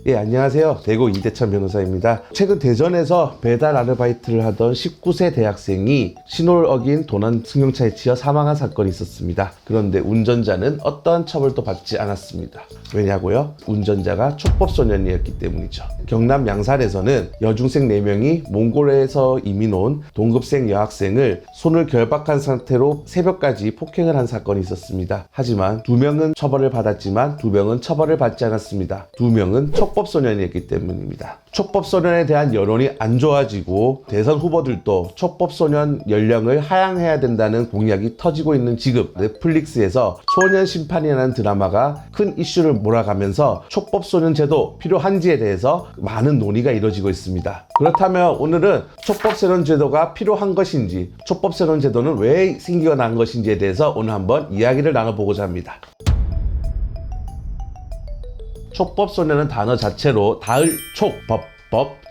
예, 안녕하세요. 대구 이대찬 변호사입니다. 최근 대전에서 배달 아르바이트를 하던 19세 대학생이 신호를 어긴 도난 승용차에 치여 사망한 사건이 있었습니다. 그런데 운전자는 어떠한 처벌도 받지 않았습니다. 왜냐고요? 운전자가 촉법소년이었기 때문이죠. 경남 양산에서는 여중생 4명이 몽골에서 이민 온 동급생 여학생을 손을 결박한 상태로 새벽까지 폭행을 한 사건이 있었습니다. 하지만 2명은 처벌을 받았지만 2명은 처벌을 받지 않았습니다. 2명은 촉법소년이었기 때문입니다. 촉법소년에 대한 여론이 안 좋아지고 대선 후보들도 촉법소년 연령을 하향해야 된다는 공약이 터지고 있는 지금 넷플릭스에서 소년심판이라는 드라마가 큰 이슈를 몰아가면서 촉법소년 제도 필요한지에 대해서 많은 논의가 이루어지고 있습니다. 그렇다면 오늘은 촉법소년 제도가 필요한 것인지, 촉법소년 제도는 왜 생기고 난 것인지에 대해서 오늘 한번 이야기를 나눠보고자 합니다. 촉법소년은 단어 자체로 닿을 촉, 법,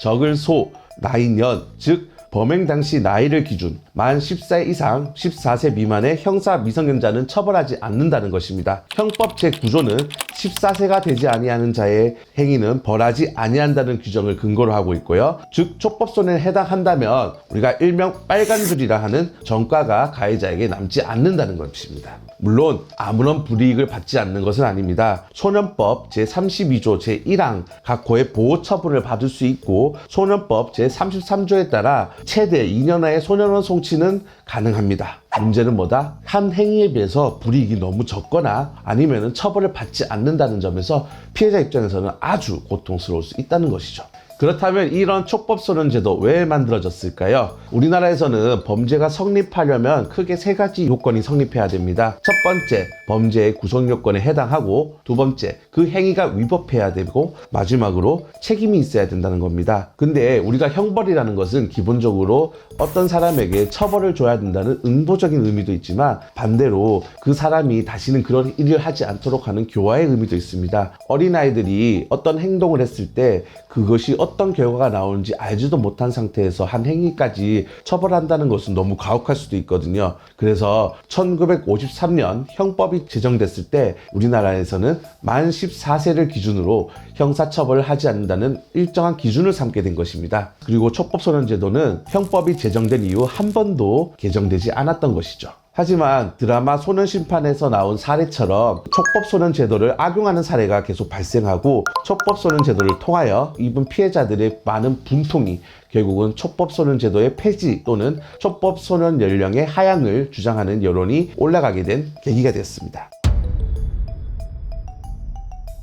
적을 소, 나이 년, 즉 범행 당시 나이를 기준 만 14세 이상 14세 미만의 형사 미성년자는 처벌하지 않는다는 것입니다. 형법 제9조는 14세가 되지 아니하는 자의 행위는 벌하지 아니한다는 규정을 근거로 하고 있고요. 즉 촉법소년에 해당한다면 우리가 일명 빨간줄이라 하는 전과가 가해자에게 남지 않는다는 것입니다. 물론 아무런 불이익을 받지 않는 것은 아닙니다. 소년법 제32조 제1항 각호의 보호처분을 받을 수 있고 소년법 제33조에 따라 최대 2년하의 소년원 송치는 가능합니다. 문제는 뭐다? 한 행위에 비해서 불이익이 너무 적거나 아니면 처벌을 받지 않는다는 점에서 피해자 입장에서는 아주 고통스러울 수 있다는 것이죠. 그렇다면 이런 촉법소년 제도 왜 만들어졌을까요? 우리나라에서는 범죄가 성립하려면 크게 3가지 요건이 성립해야 됩니다. 첫 번째, 범죄의 구성 요건에 해당하고, 두 번째, 그 행위가 위법해야 되고, 마지막으로 책임이 있어야 된다는 겁니다. 근데 우리가 형벌이라는 것은 기본적으로 어떤 사람에게 처벌을 줘야 된다는 응보적인 의미도 있지만 반대로 그 사람이 다시는 그런 일을 하지 않도록 하는 교화의 의미도 있습니다. 어린아이들이 어떤 행동을 했을 때 그것이 어떤 결과가 나오는지 알지도 못한 상태에서 한 행위까지 처벌한다는 것은 너무 가혹할 수도 있거든요. 그래서 1953년 형법이 제정됐을 때 우리나라에서는 만 14세를 기준으로 형사처벌을 하지 않는다는 일정한 기준을 삼게 된 것입니다. 그리고 촉법소년 제도는 형법이 제정된 이후 한 번도 개정되지 않았던 것이죠. 하지만 드라마 소년심판에서 나온 사례처럼 촉법소년 제도를 악용하는 사례가 계속 발생하고 촉법소년 제도를 통하여 입은 피해자들의 많은 분통이 결국은 촉법소년 제도의 폐지 또는 촉법소년 연령의 하향을 주장하는 여론이 올라가게 된 계기가 되었습니다.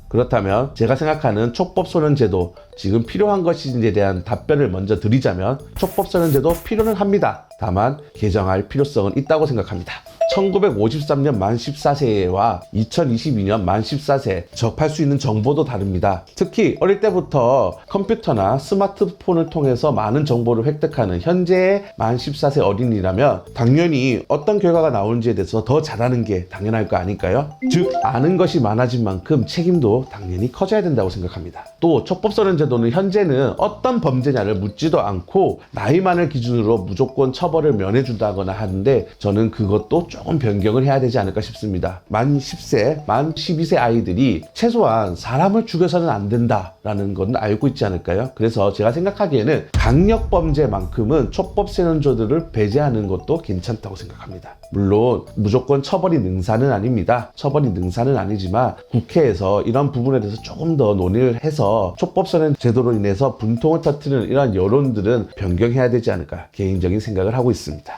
그렇다면 제가 생각하는 촉법소년 제도 지금 필요한 것인지에 대한 답변을 먼저 드리자면 촉법소년 제도 필요는 합니다. 다만 개정할 필요성은 있다고 생각합니다. 1953년 만 14세와 2022년 만 14세 접할 수 있는 정보도 다릅니다. 특히 어릴 때부터 컴퓨터나 스마트폰을 통해서 많은 정보를 획득하는 현재의 만 14세 어린이라면 당연히 어떤 결과가 나오는지에 대해서 더 잘하는 게 당연할 거 아닐까요? 즉 아는 것이 많아진 만큼 책임도 당연히 커져야 된다고 생각합니다. 또 촉법소년 제도는 현재는 어떤 범죄냐를 묻지도 않고 나이만을 기준으로 무조건 처벌을 면해준다거나 하는데 저는 그것도 조금 변경을 해야 되지 않을까 싶습니다. 만 10세, 만 12세 아이들이 최소한 사람을 죽여서는 안 된다라는 건 알고 있지 않을까요? 그래서 제가 생각하기에는 강력범죄만큼은 촉법소년제도를 배제하는 것도 괜찮다고 생각합니다. 물론 무조건 처벌이 능사는 아닙니다. 처벌이 능사는 아니지만 국회에서 이런 부분에 대해서 조금 더 논의를 해서 촉법소년 제도로 인해서 분통을 터뜨리는 이런 여론들은 변경해야 되지 않을까 개인적인 생각을 하고 있습니다.